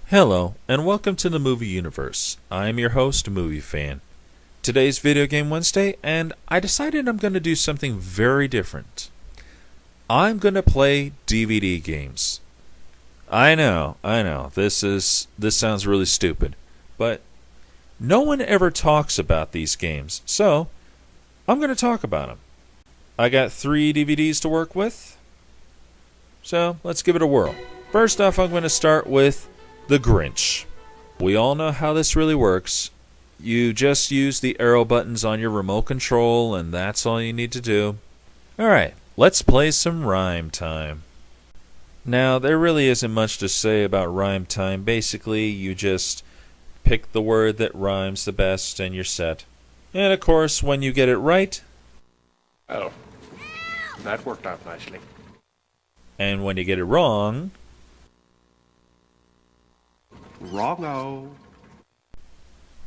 Hello, and welcome to the Movie Universe. I am your host, Movie Fan. Today's Video Game Wednesday, and I decided I'm going to do something very different. I'm going to play DVD games. I know, this sounds really stupid, but no one ever talks about these games, so I'm going to talk about them. I got 3 DVDs to work with, so let's give it a whirl. First off, I'm going to start with The Grinch. We all know how this really works. You just use the arrow buttons on your remote control, and that's all you need to do. Alright, let's play some Rhyme Time. Now, there really isn't much to say about Rhyme Time. Basically, you just pick the word that rhymes the best, and you're set. And of course, when you get it right... Oh, that worked out nicely. And when you get it wrong... Wrong-o.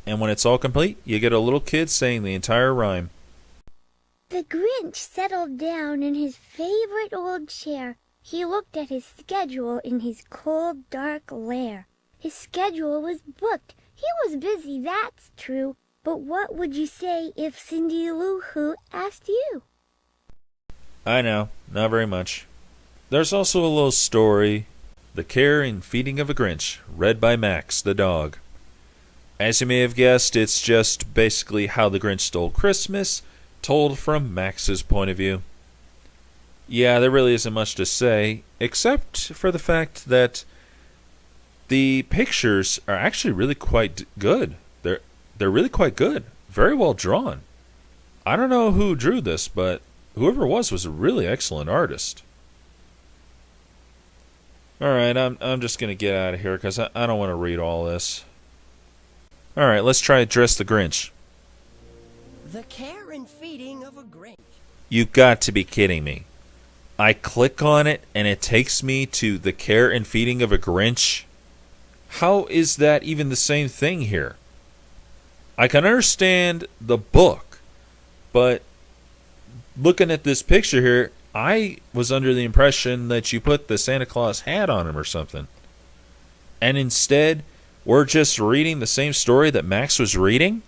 And when it's all complete, you get a little kid saying the entire rhyme. The Grinch settled down in his favorite old chair. He looked at his schedule in his cold, dark lair. His schedule was booked. He was busy, that's true. But what would you say if Cindy Lou Who asked you? I know, not very much. There's also a little story, The Care and Feeding of a Grinch, read by Max, the dog. As you may have guessed, it's just basically how the Grinch stole Christmas, told from Max's point of view. Yeah, there really isn't much to say, except for the fact that the pictures are actually really quite good. They're really quite good. Very well drawn. I don't know who drew this, but whoever it was a really excellent artist. Alright, I'm just going to get out of here because I don't want to read all this. Alright, let's try Dress the Grinch. The Care and Feeding of a Grinch. You got to be kidding me. I click on it and it takes me to The Care and Feeding of a Grinch? How is that even the same thing here? I can understand the book, but looking at this picture here, I was under the impression that you put the Santa Claus hat on him or something. And instead, we're just reading the same story that Max was reading?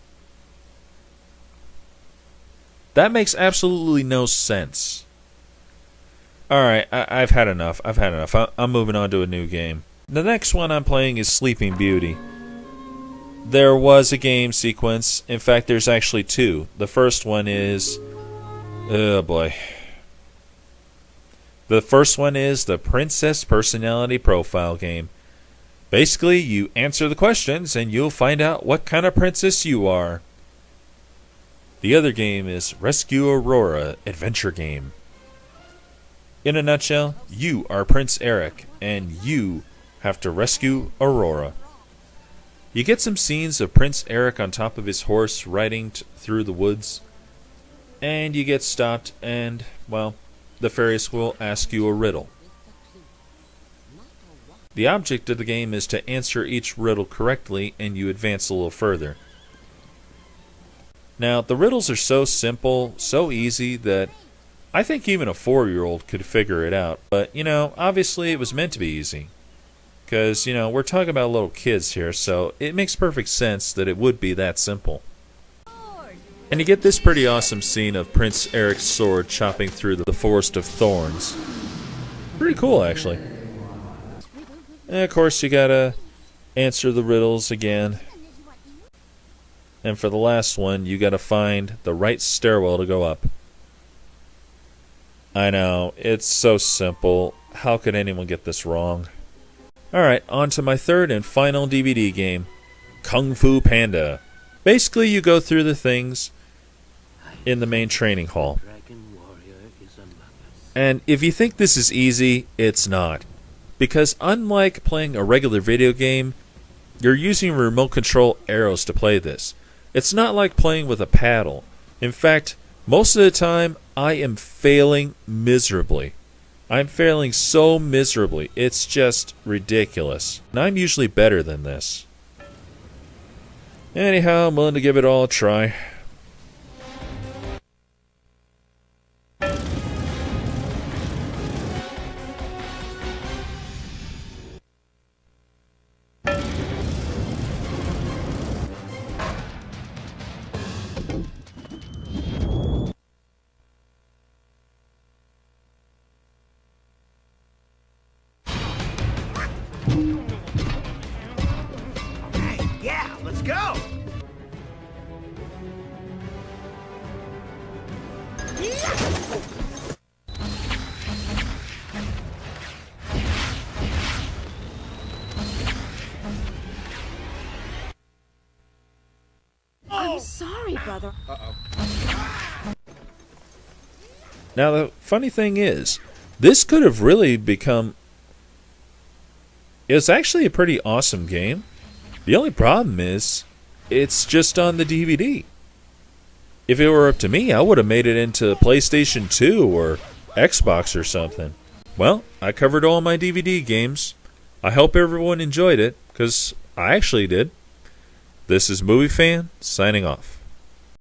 That makes absolutely no sense. Alright, I've had enough. I'm moving on to a new game. The next one I'm playing is Sleeping Beauty. There was a game sequence. In fact, there's actually 2. The first one is... oh boy. The first one is the Princess Personality Profile game. Basically, you answer the questions and you'll find out what kind of princess you are. The other game is Rescue Aurora Adventure Game. In a nutshell, you are Prince Eric, and you have to rescue Aurora. You get some scenes of Prince Eric on top of his horse riding through the woods, and you get stopped and, well, the fairies will ask you a riddle. The object of the game is to answer each riddle correctly, and you advance a little further. Now, the riddles are so simple, so easy, that I think even a 4-year-old could figure it out. But, obviously it was meant to be easy. Because, we're talking about little kids here, so it makes perfect sense that it would be that simple. And you get this pretty awesome scene of Prince Eric's sword chopping through the forest of thorns. Pretty cool, actually. And, of course, you gotta answer the riddles again. And for the last one, you gotta find the right stairwell to go up. I know, it's so simple. How could anyone get this wrong? Alright, on to my third and final DVD game, Kung Fu Panda. Basically, you go through the things in the main training hall. And if you think this is easy, it's not. Because unlike playing a regular video game, you're using remote control arrows to play this. It's not like playing with a paddle. In fact, most of the time, I am failing miserably. I'm failing so miserably, it's just ridiculous. And I'm usually better than this. Anyhow, I'm willing to give it all a try. Let's go! I'm sorry, brother. Now, the funny thing is, this could have really become... It's actually a pretty awesome game. The only problem is, it's just on the DVD. If it were up to me, I would have made it into PlayStation 2 or Xbox or something. Well, I covered all my DVD games. I hope everyone enjoyed it, because I actually did. This is Movie Fan, signing off.